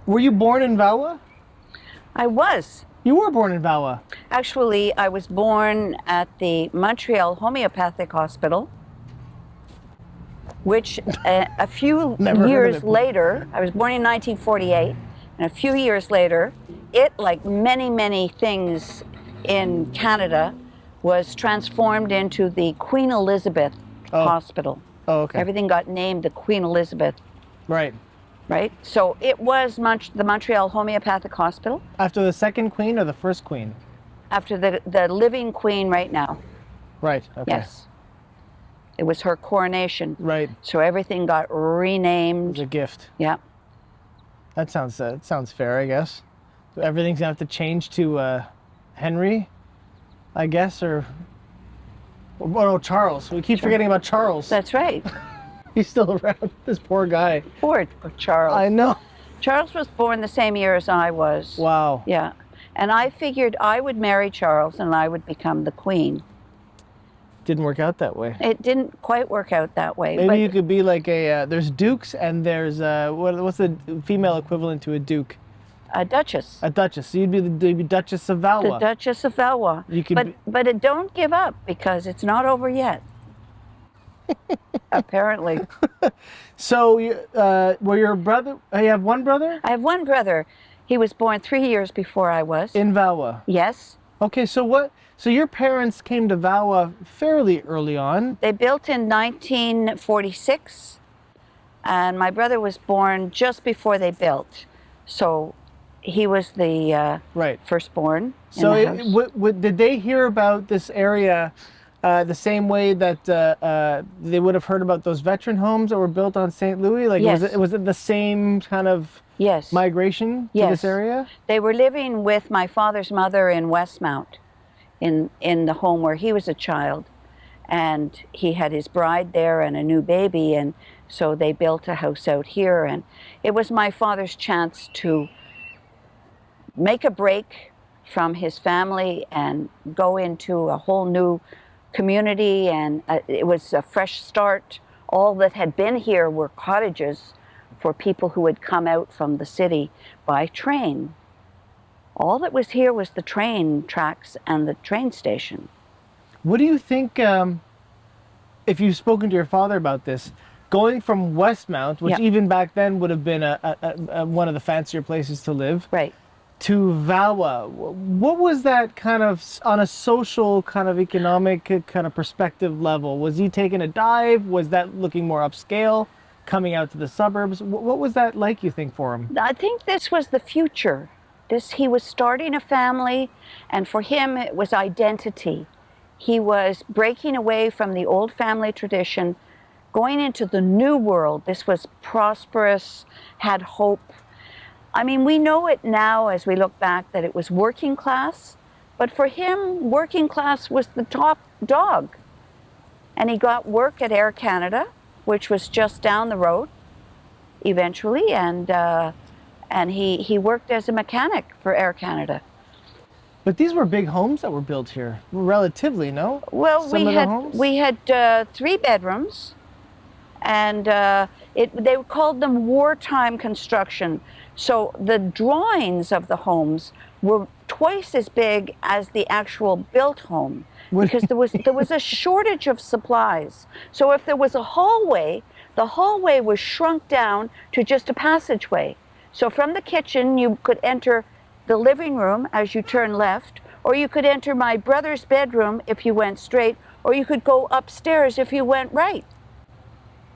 Were you born in Valois? I was. You were born in Valois. Actually, I was born at the Montreal Homeopathic Hospital, which a few Never heard of years it. later, I was born in 1948, and a few years later, it, like many, many things in Canada, was transformed into the Queen Elizabeth Oh. Hospital. Oh, okay. Everything got named the Queen Elizabeth, Right. right? So it was the Montreal Homeopathic Hospital After the second queen or the first queen? after the living queen right now. Right. Okay. Yes. It was her coronation. Right. So everything got It renamed. was a gift. Yeah. That sounds fair, I guess. So everything's gonna have to change to Henry, I guess, or oh no, Charles. We keep forgetting about Charles. That's right. He's still around. This poor guy. Poor Charles. I know. Charles was born the same year as I was. Wow. Yeah. And I figured I would marry Charles and I would become the queen. Didn't work out that way. It didn't quite work out that way. Maybe but you could be like there's dukes and there's what's the female equivalent to a duke? a duchess. A duchess. So you'd be the Duchess of The Valois. Duchess of Valois. You could But don't give up because it's not over yet. Apparently. So were your brother? You have one brother I have one brother. He was born 3 years before I was. in Valois. Yes. Okay, so what? So your parents came to Valois fairly early on. They built in 1946, and my brother was born just before they built. So he was the Right. firstborn So in the house. did they hear about this area the same way that they would have heard about those veteran homes that were built on St. Louis? Like, Yes. was it the same kind of Yes. migration to Yes. this area? They were living with my father's mother in Westmount, in the home where he was a child. And he had his bride there and a new baby, and so they built a house out here. And it was my father's chance to make a break from his family and go into a whole new community, and it was a fresh start. All that had been here were cottages for people who had come out from the city by train. All that was here was the train tracks and the train station. What do you think, if you've spoken to your father about this, going from Westmount, which Yeah. even back then would have been one of the fancier places to live, Right. to Valois, what was that kind of, on a social, kind of economic, kind of perspective level? Was he taking a dive? Was that looking more upscale, coming out to the suburbs? What was that like, you think, for him? I think this was the future. He was starting a family, and for him it was identity. He was breaking away from the old family tradition, going into the new world. This was prosperous, had hope. I mean, we know it now as we look back that it was working class, but for him, working class was the top dog. And he got work at Air Canada, which was just down the road eventually, and he worked as a mechanic for Air Canada. But these were big homes that were built here, relatively, no? Well, Some of the homes? we had 3 bedrooms, and they called them wartime construction. So the drawings of the homes were twice as big as the actual built home because there was a shortage of supplies. So if there was a hallway, the hallway was shrunk down to just a passageway. So from the kitchen, you could enter the living room as you turn left, or you could enter my brother's bedroom if you went straight, or you could go upstairs if you went right.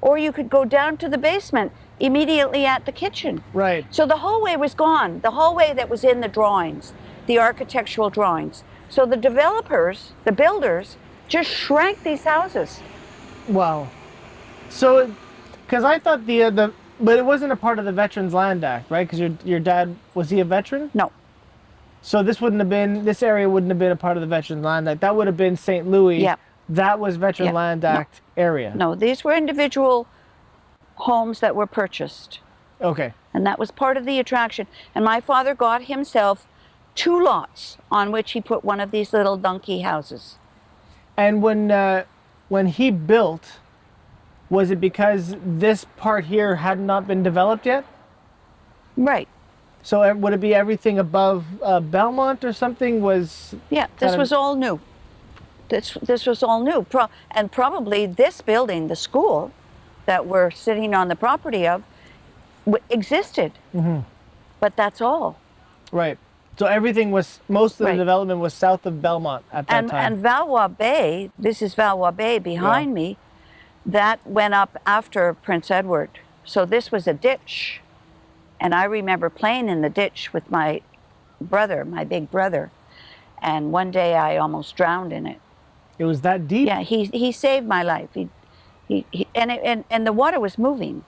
Or you could go down to the basement immediately at the kitchen. Right. So the hallway was gone, the hallway that was in the drawings, the architectural drawings. So the developers, the builders, just shrank these houses. Wow. So, because I thought but it wasn't a part of the Veterans Land Act, right? Because your dad, was he a veteran? No, So this area wouldn't have been a part of the Veterans Land Act. That would have been St. Louis. Yeah. That was Veteran Yeah. Land Act area. no, these were individual homes that were purchased. Okay. And that was part of the attraction. And my father got himself 2 lots on which he put one of these little donkey houses. And when he built, was it because this part here had not been developed yet? Right. So would it be everything above Belmont or something was? Yeah, this kind of- was all new. This was all new. And probably this building, the school that we're sitting on the property of, existed. But that's all. Right. So everything was, most of the Right. development was south of Belmont at that time. And Valois Bay, this is Valois Bay behind me, that went up after Prince Edward. So this was a ditch. And I remember playing in the ditch with my brother, my big brother. And one day I almost drowned in it. It was that deep? Yeah, he saved my life. And the water was moving.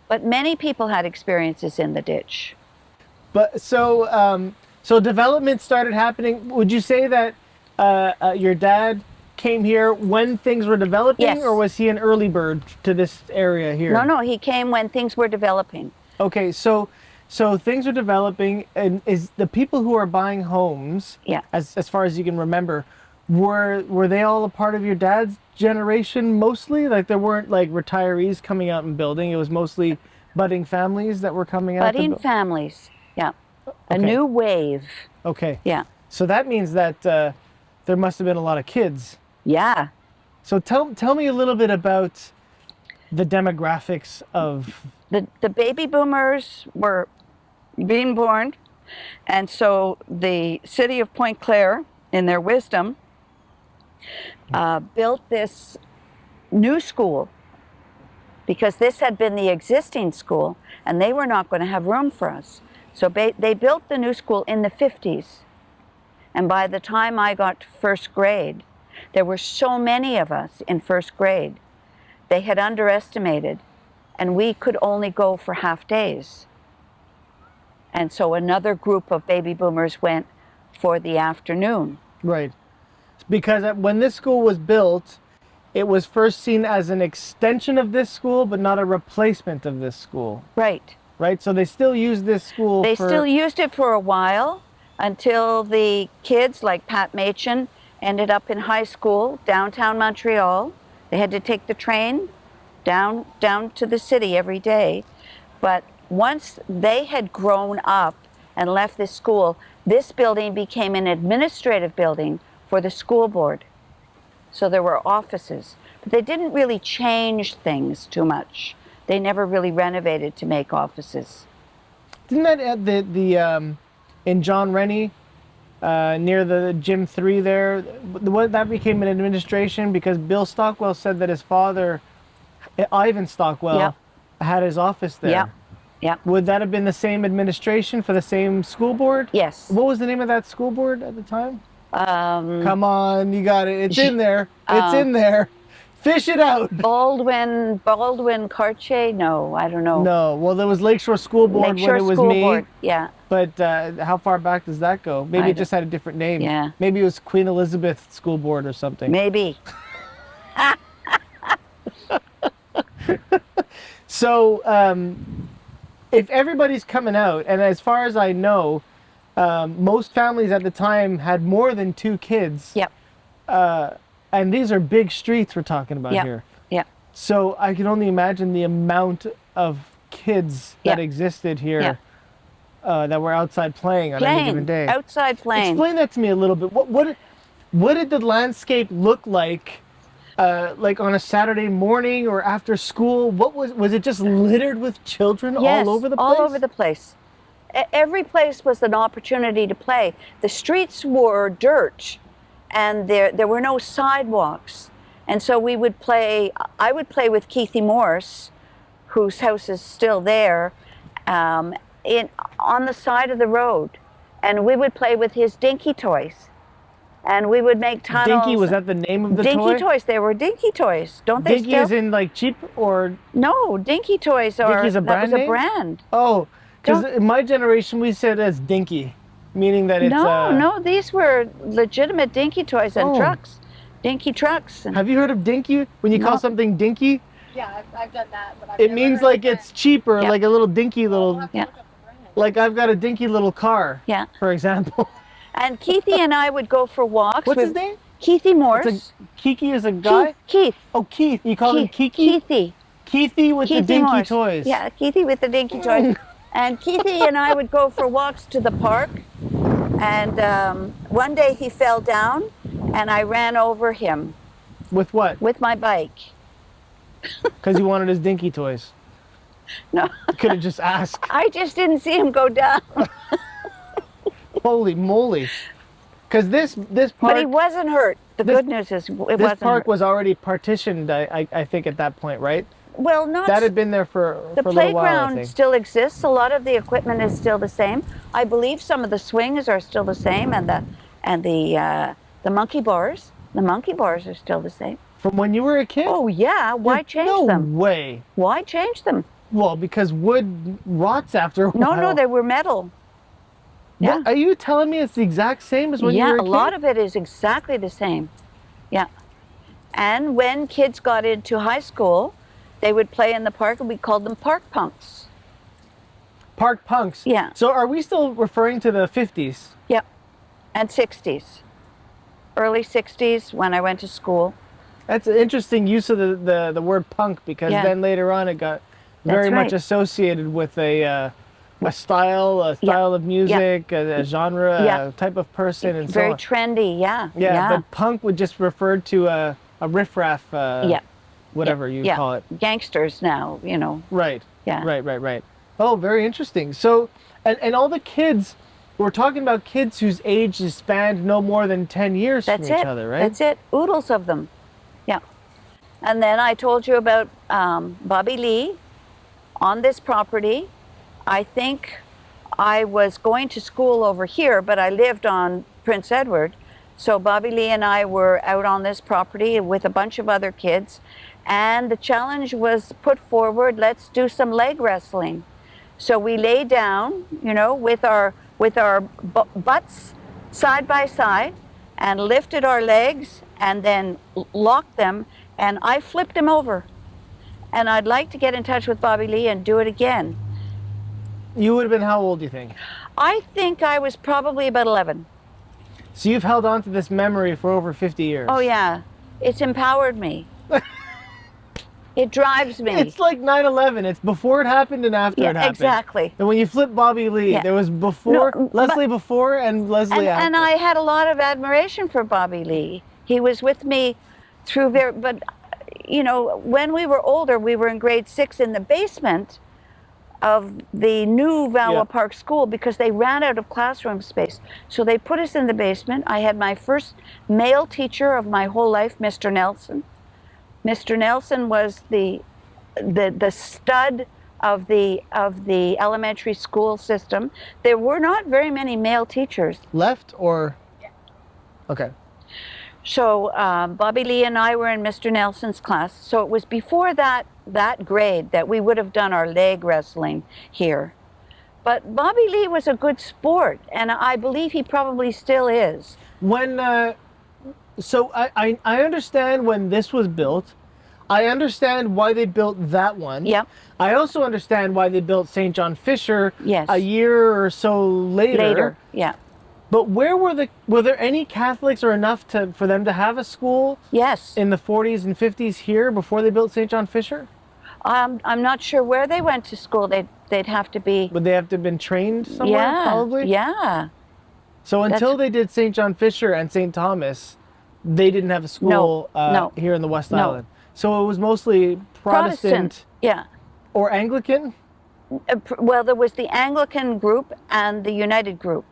But many people had experiences in the ditch. But so development started happening. Would you say that your dad came here when things were developing, Yes. or was he an early bird to this area here? No, he came when things were developing. Okay, so things are developing, and is the people who are buying homes, Yeah. as far as you can remember, were they all a part of your dad's generation mostly? Like there weren't like retirees coming out and building. It was mostly budding families that were coming out. Budding families, yeah. A Okay. new wave, Okay. yeah. So that means that there must have been a lot of kids. Yeah. So tell me a little bit about the demographics of. The baby boomers were being born, and so the city of Point Claire, in their wisdom, built this new school because this had been the existing school and they were not going to have room for us. So they built the new school in the 50s. And by the time I got to first grade, there were so many of us in first grade. They had underestimated, and we could only go for half days. And so another group of baby boomers went for the afternoon. Right. Because when this school was built, it was first seen as an extension of this school, but not a replacement of this school. Right. Right? So they still use this school They for... still used it for a while until the kids like Pat Machin ended up in high school, downtown Montreal. They had to take the train down to the city every day. But once they had grown up and left this school, this building became an administrative building for the school board. So there were offices, but they didn't really change things too much. They never really renovated to make offices. Didn't that at the in John Rennie, near the Gym 3 there, that became an administration because Bill Stockwell said that his father, Ivan Stockwell, Yeah. had his office there. Yeah, yeah. Would that have been the same administration for the same school board? Yes. What was the name of that school board at the time? Um, Come on, you got it. It's in there. It's in there. Fish it out. Baldwin Cartier? No, I don't know. No, well, there was Lakeshore School Board Lakeshore when it was School me. Board. Yeah. But how far back does that go? Maybe I it just had a different name. Yeah. Maybe it was Queen Elizabeth School Board or something. Maybe. So, if everybody's coming out, and as far as I know, most families at the time had more than 2 kids. Yep. And these are big streets we're talking about Yep. here. Yep. So I can only imagine the amount of kids that Yep. existed here Yep. that were outside playing on any given day. Outside playing. Explain that to me a little bit. What did the landscape look like on a Saturday morning or after school? What was it just littered with children Yes, all over the place? all over the place. Every place was an opportunity to play. The streets were dirt, and there were no sidewalks. And so I would play with Keithy Morse, whose house is still there, on the side of the road. And we would play with his dinky toys. And we would make tunnels. Dinky, was that the name of the toy? Dinky toys. They were dinky toys. Don't they Dinky still? as in like cheap or... No, dinky toys are... Dinky's a brand that was name? a brand. Oh, because in my generation we said as dinky, meaning that it's... No, these were legitimate dinky toys and Oh. trucks. Dinky trucks. And Have you heard of dinky? When you call No. something dinky, Yeah, I've done that, but I've it never means heard like of it's cheaper, Yeah. like a little dinky little... that. Yeah. Look up the brand. Like I've got a dinky little car, yeah. for example. And Keithy and I would go for walks. What's with his name? Keithy Morse. It's Kiki is a guy? Keith. Oh, Keith. You call him Kiki? Keithy. Keithy with the Keithy dinky Morse. toys. Yeah, Keithy with the dinky toys. And Keithy and I would go for walks to the park. And one day he fell down, and I ran over him With what? with my bike. Because you wanted his dinky toys. No, You could have just asked. I just didn't see him go down. Holy moly! Because this park. But he wasn't hurt. The This- good news is it This wasn't park hurt. was already partitioned, I think, at that point, right? Well, not That had been there for the a little while, I playground think. still exists. A lot of the equipment is still the same. I believe some of the swings are still the same, and the monkey bars. The monkey bars are still the same. From when you were a kid? Oh yeah, why change no them? way. Why change them? Well, because wood rots after a No, while. no, they were metal. Yeah. What, are you telling me it's the exact same as when you Yeah, were a a kid? lot of it is exactly the same. Yeah. And when kids got into high school, they would play in the park, and we called them park punks. Park punks. Yeah. So are we still referring to the 50s? Yeah. And 60s. Early 60s when I went to school. That's an interesting use of the word punk, because Yeah. then later on it got very much right. associated with a style of music, a genre, Yeah. a type of person, and Very so on. trendy, yeah. Yeah, but punk would just refer to a riffraff, Yeah. whatever you yeah. call it. Gangsters now, you know. Right. Yeah. Right. Oh, very interesting. So, and all the kids, we're talking about kids whose age is spanned no more than 10 years That's from it. each other, right? That's it. Oodles of them. Yeah. And then I told you about Bobby Lee on this property. I think I was going to school over here, but I lived on Prince Edward. So Bobby Lee and I were out on this property with a bunch of other kids. And the challenge was put forward, let's do some leg wrestling. So we lay down, you know, with our butts side by side, and lifted our legs and then locked them, and I flipped him over. And I'd like to get in touch with Bobby Lee and do it again. You would have been how old, do you think? I think I was probably about 11. So you've held on to this memory for over 50 years. Oh yeah, it's empowered me. It drives me. It's like 9/11. It's before it happened and after Yeah, it happened. exactly. And when you flip Bobby Lee, Yeah. there was before, No, Leslie before and Leslie after. And I had a lot of admiration for Bobby Lee. He was with me through but you know, when we were older, we were in grade 6 in the basement of the new Valois Yeah. Park School because they ran out of classroom space. So they put us in the basement. I had my first male teacher of my whole life, Mr. Nelson. Mr. Nelson was the stud of the elementary school system. There were not very many male teachers. Left or? Okay. So Bobby Lee and I were in Mr. Nelson's class. So it was before that grade that we would have done our leg wrestling here. But Bobby Lee was a good sport, and I believe he probably still is. When, so I understand when this was built. I understand why they built that one. Yep. I also understand why they built St. John Fisher Yes. a year or so later. Yeah. But were there any Catholics or enough for them to have a school Yes. in the 40s and 50s here before they built St. John Fisher? I'm not sure where they went to school. They'd have to be. Would they have to have been trained somewhere, Yeah. probably? Yeah. So until they did St. John Fisher and St. Thomas, they didn't have a school No. here in the West No. Island. So it was mostly Protestant, Yeah. or Anglican? Well, there was the Anglican group and the United group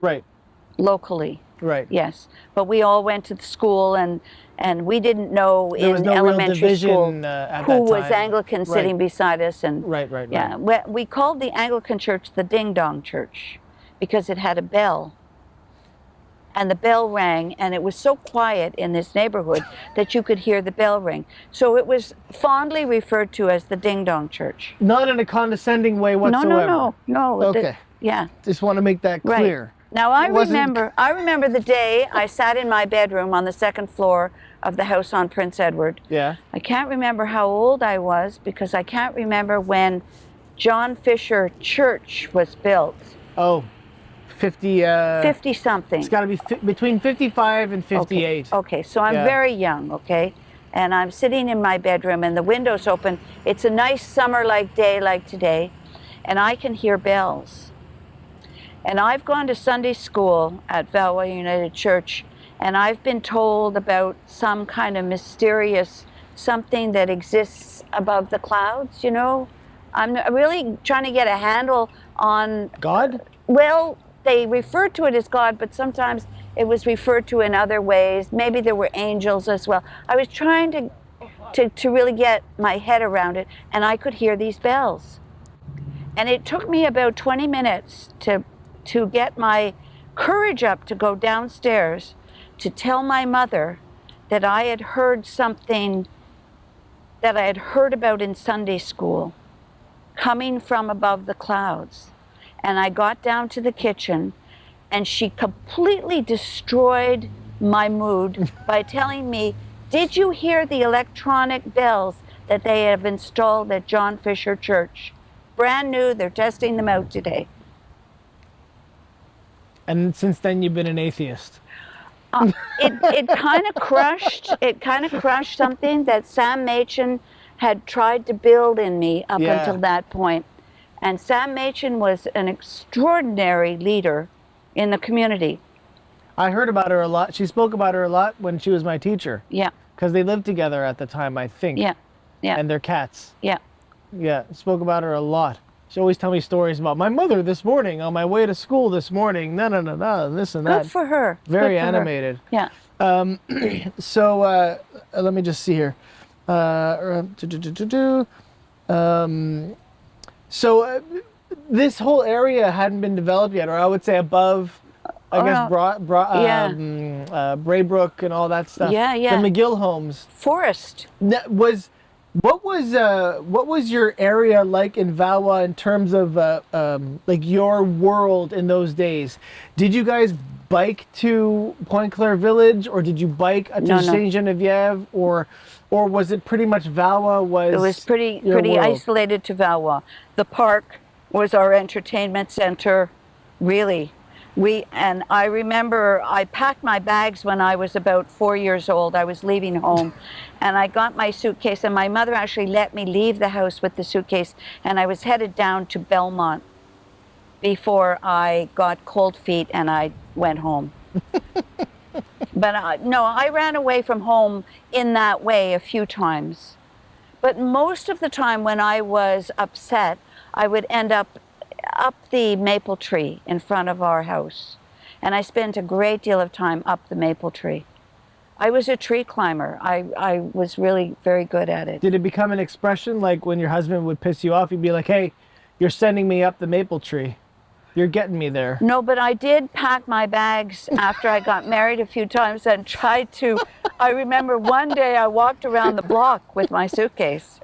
Right, locally. right. Yes, but we all went to the school, and we didn't know There was in no real elementary division, school at who that was time. Anglican Right. sitting beside us, and Right. yeah, we called the Anglican church the Ding Dong Church because it had a bell, and the bell rang, and it was so quiet in this neighborhood that you could hear the bell ring. So it was fondly referred to as the Ding Dong Church. Not in a condescending way whatsoever. No. Okay. Yeah. Just want to make that Right. clear. Now I It wasn't- remember the day I sat in my bedroom on the second floor of the house on Prince Edward. Yeah. I can't remember how old I was because I can't remember when John Fisher Church was built. Oh, 50. 50 something. It's got to be between 55 and 58. Okay, so I'm Yeah. very young, okay? And I'm sitting in my bedroom and the window's open. It's a nice summer-like day like today. and I can hear bells. And I've gone to Sunday school at Valois United Church, and I've been told about some kind of mysterious something that exists above the clouds, you know. I'm really trying to get a handle on... God? Well, they refer to it as God, but sometimes it was referred to in other ways. Maybe there were angels as well. I was trying to really get my head around it, and I could hear these bells. And it took me about 20 minutes to get my courage up to go downstairs to tell my mother that I had heard something that I had heard about in Sunday school coming from above the clouds. And I got down to the kitchen, and she completely destroyed my mood by telling me, did you hear the electronic bells that they have installed at John Fisher Church? Brand new, they're testing them out today. And since then you've been an atheist. It kind of crushed something that Sam Machen had tried to build in me up until that point. And Sam Machen was an extraordinary leader in the community. I heard about her a lot. She spoke about her a lot when she was my teacher. Yeah. Because they lived together at the time, I think. Yeah. Yeah. And their cats. Yeah. Yeah, spoke about her a lot. She always tell me stories about my mother this morning on my way to school this morning. No, this and that. Good for her. Very Good for animated. her. Yeah. So let me just see here. So this whole area hadn't been developed yet, or I would say above, Braybrook and all that stuff. Yeah, yeah. The McGill homes. Forest. What was your area like in Valois in terms of like your world in those days? Did you guys bike to Pointe Claire Village, or did you bike to Saint Geneviève, or was it pretty much Valois was? It was pretty world? isolated to Valois. The park was our entertainment center, really. And I remember I packed my bags when I was about 4 years old. I was leaving home, and I got my suitcase, and my mother actually let me leave the house with the suitcase, and I was headed down to Belmont before I got cold feet and I went home. But no, I ran away from home in that way a few times. But most of the time when I was upset, I would end up the maple tree in front of our house. And I spent a great deal of time up the maple tree. I was a tree climber. I was really very good at it. Did it become an expression, like when your husband would piss you off, you'd be like, hey, you're sending me up the maple tree. You're getting me there. No, but I did pack my bags after I got married a few times and tried to. I remember one day I walked around the block with my suitcase.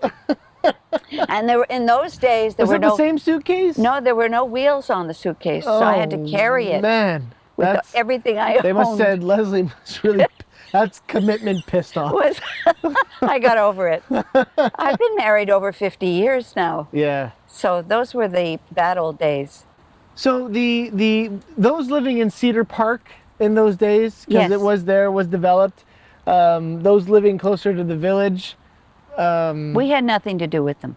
And there were, in those days, there Was were it no... the same suitcase? No, there were no wheels on the suitcase, so I had to carry it. Man, with everything I owned. They must have said, Leslie must really, that's commitment pissed off. I got over it. I've been married over 50 years now. Yeah. So those were the bad old days. So those living in Cedar Park in those days, because it was developed, those living closer to the village. We had nothing to do with them.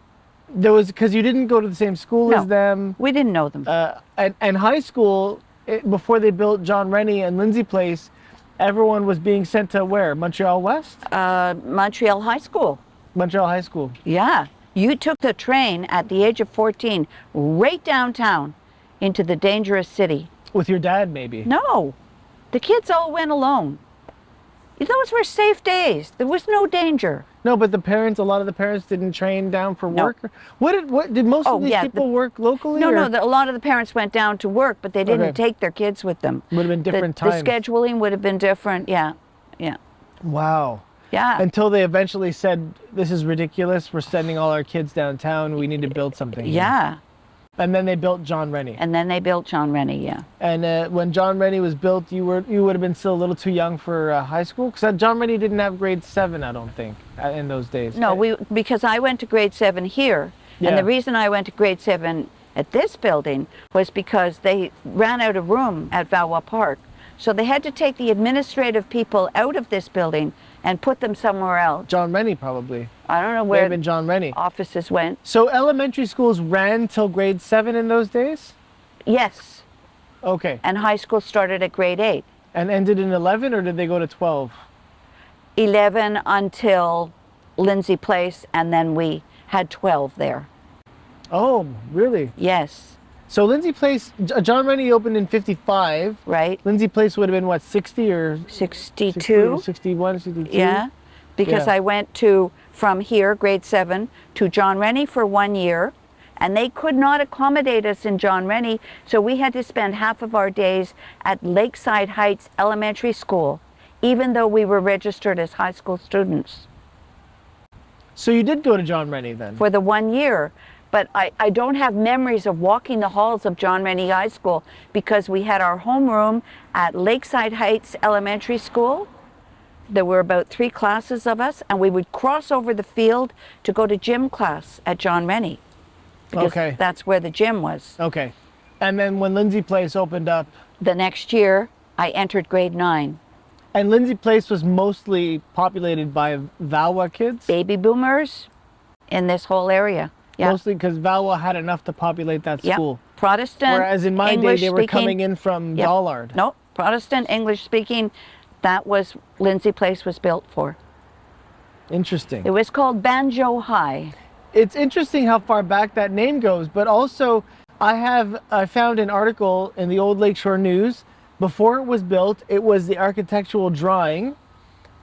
There was, because you didn't go to the same school as them. We didn't know them. And high school, before they built John Rennie and Lindsay Place, everyone was being sent to where? Montreal West? Montreal High School. Montreal High School. Yeah. You took the train at the age of 14 right downtown into the dangerous city. With your dad, maybe? No. The kids all went alone. Those were safe days. There was no danger. No, but a lot of the parents didn't train down for work? What did most of these people work locally? No, a lot of the parents went down to work, but they didn't take their kids with them. Would have been different times. The scheduling would have been different, yeah. Wow. Yeah. Until they eventually said, this is ridiculous, we're sending all our kids downtown, we need to build something. Yeah. And then they built John Rennie. And when John Rennie was built, you would have been still a little too young for high school? Because John Rennie didn't have grade 7, I don't think, in those days. No, because I went to grade 7 here. Yeah. And the reason I went to grade 7 at this building was because they ran out of room at Valois Park. So they had to take the administrative people out of this building and put them somewhere else. John Rennie probably. I don't know May where have been John Rennie. offices went. So elementary schools ran till grade 7 in those days? Yes, Okay. and high school started at grade 8. And ended in 11, or did they go to 12? 11 until Lindsay Place, and then we had 12 there. Oh, really? Yes, So Lindsay Place, John Rennie opened in 55. right? Lindsay Place would have been what, 60 or 62. 61, 62? Yeah, because Yeah. I went from here, grade 7, to John Rennie for 1 year, and they could not accommodate us in John Rennie, so we had to spend half of our days at Lakeside Heights Elementary School, even though we were registered as high school students So you did go to John Rennie then? for the 1 year. But I don't have memories of walking the halls of John Rennie High School because we had our homeroom at Lakeside Heights Elementary School. There were about 3 classes of us, and we would cross over the field to go to gym class at John Rennie. Because Okay. that's where the gym was. Okay. And then when Lindsay Place opened up, The next year, I entered grade 9. and Lindsay Place was mostly populated by Valois kids? Baby boomers in this whole area. Yeah. Mostly because Valois had enough to populate that Yep. school. Protestant. Whereas in my English day, they were speaking. coming in from Yep. Dollard. No, Protestant English speaking. That was Lindsay Place was built for. Interesting. It was called Banjo High. It's interesting how far back that name goes, but also I found an article in the Old Lakeshore News. Before it was built, it was the architectural drawing,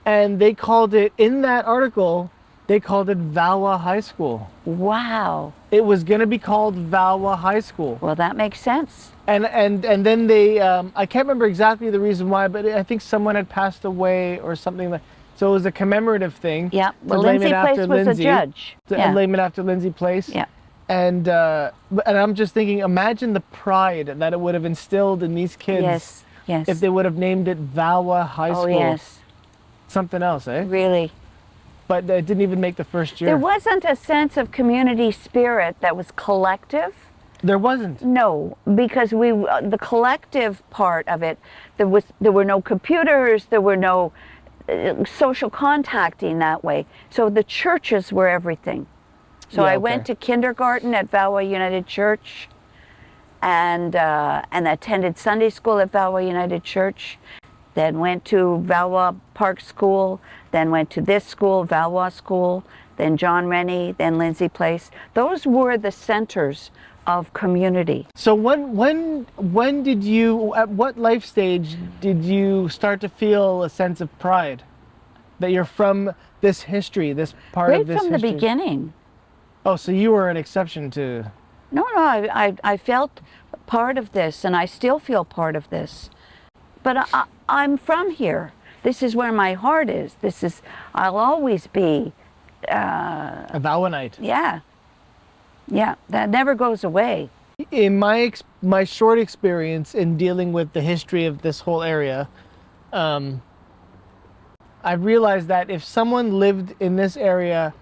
and they called it, in that article, they called it Valois High School. Wow. It was going to be called Valois High School. Well, that makes sense. And then they, I can't remember exactly the reason why, but I think someone had passed away or something like. So it was a commemorative thing. Yeah. to Well, name it Lindsay after Place was Lindsay, a judge. To Yeah. name it after Lindsay Place. Yeah. And I'm just thinking, imagine the pride that it would have instilled in these kids Yes. Yes. if they would have named it Valois High Oh, School. yes. Something else, eh? Really. But it didn't even make the first year. There wasn't a sense of community spirit that was collective. There wasn't. No, because the collective part of it, there were no computers, there were no social contacting that way. So the churches were everything. So Yeah, I went okay. to kindergarten at Valois United Church, and attended Sunday school at Valois United Church. Then went to Valois Park School. Then went to this school, Valois School. Then John Rennie. Then Lindsay Place. Those were the centers of community. So when did you, at what life stage did you start to feel a sense of pride that you're from this history, this part Right of this from history? the beginning. Oh, so you were an exception to. No, I felt part of this, and I still feel part of this. But I'm from here. This is where my heart is. I'll always be, A Valoisite. yeah. Yeah, that never goes away. In my short experience in dealing with the history of this whole area, I realized that if someone lived in this area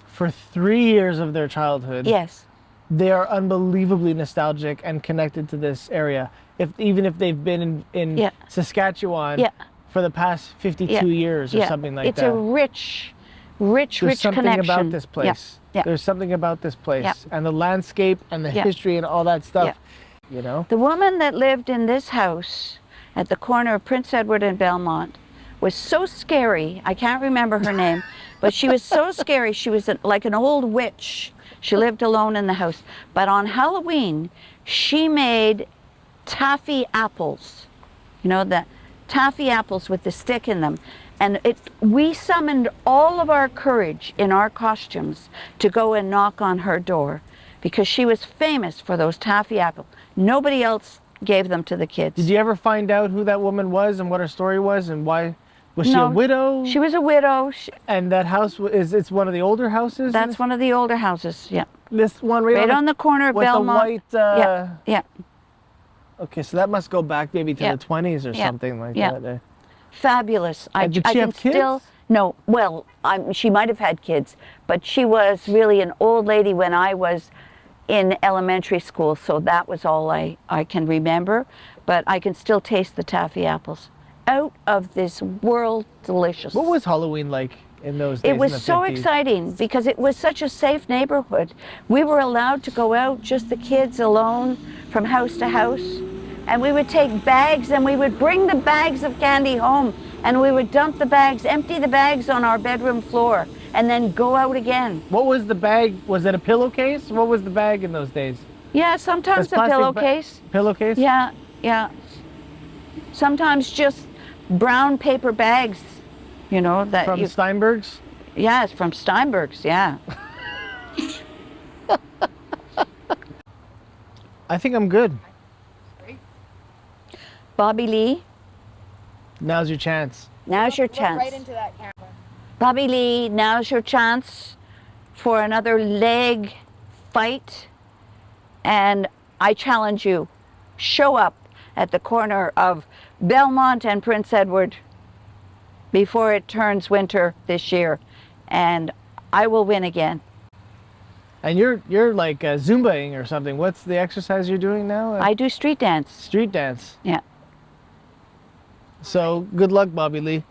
for 3 years of their childhood, Yes, they are unbelievably nostalgic and connected to this area. Even if they've been in Yeah. Saskatchewan Yeah. for the past 52 Yeah. years or yeah. something like it's that. a rich There's something connection. about this place. Yeah. There's something about this place Yeah. and the landscape and the Yeah. history and all that stuff. You know? The woman that lived in this house at the corner of Prince Edward and Belmont was so scary. I can't remember her name, but she was so scary. She was like an old witch. She lived alone in the house. But on Halloween, she made taffy apples. You know, the taffy apples with the stick in them. And we summoned all of our courage in our costumes to go and knock on her door because she was famous for those taffy apples. Nobody else gave them to the kids. Did you ever find out who that woman was and what her story was and why? Was she a No, widow? She was a widow. And that house it's one of the older houses? That's one of the older houses. Yeah. This one Right on the corner of with Belmont. the white. Yeah. Yeah. Okay, so that must go back maybe to Yeah. the 20s or Yeah. something like Yeah. that. Fabulous. And did she can have kids? still no. Well, she might have had kids, but she was really an old lady when I was in elementary school, so that was all I can remember. But I can still taste the taffy apples. Out of this world delicious. What was Halloween like in those days? It was in the so 50s? exciting because it was such a safe neighborhood. We were allowed to go out, just the kids alone, from house to house. And we would take bags and we would bring the bags of candy home and we would dump the bags, empty the bags on our bedroom floor and then go out again. What was the bag? Was it a pillowcase? What was the bag in those days? Yeah, sometimes Was a plastic pillowcase. Pillowcase? Yeah, yeah. Sometimes just brown paper bags, you know, that From you, Steinberg's? yeah, it's from Steinberg's, yeah. I think I'm good. Bobby Lee, Now's your chance. now's your Look chance. right into that camera. Bobby Lee, now's your chance for another leg fight. And I challenge you, show up at the corner of Belmont and Prince Edward before it turns winter this year. And I will win again. And you're like Zumbaing or something. What's the exercise you're doing now? I do street dance. Street dance. Yeah. So good luck, Bobby Lee.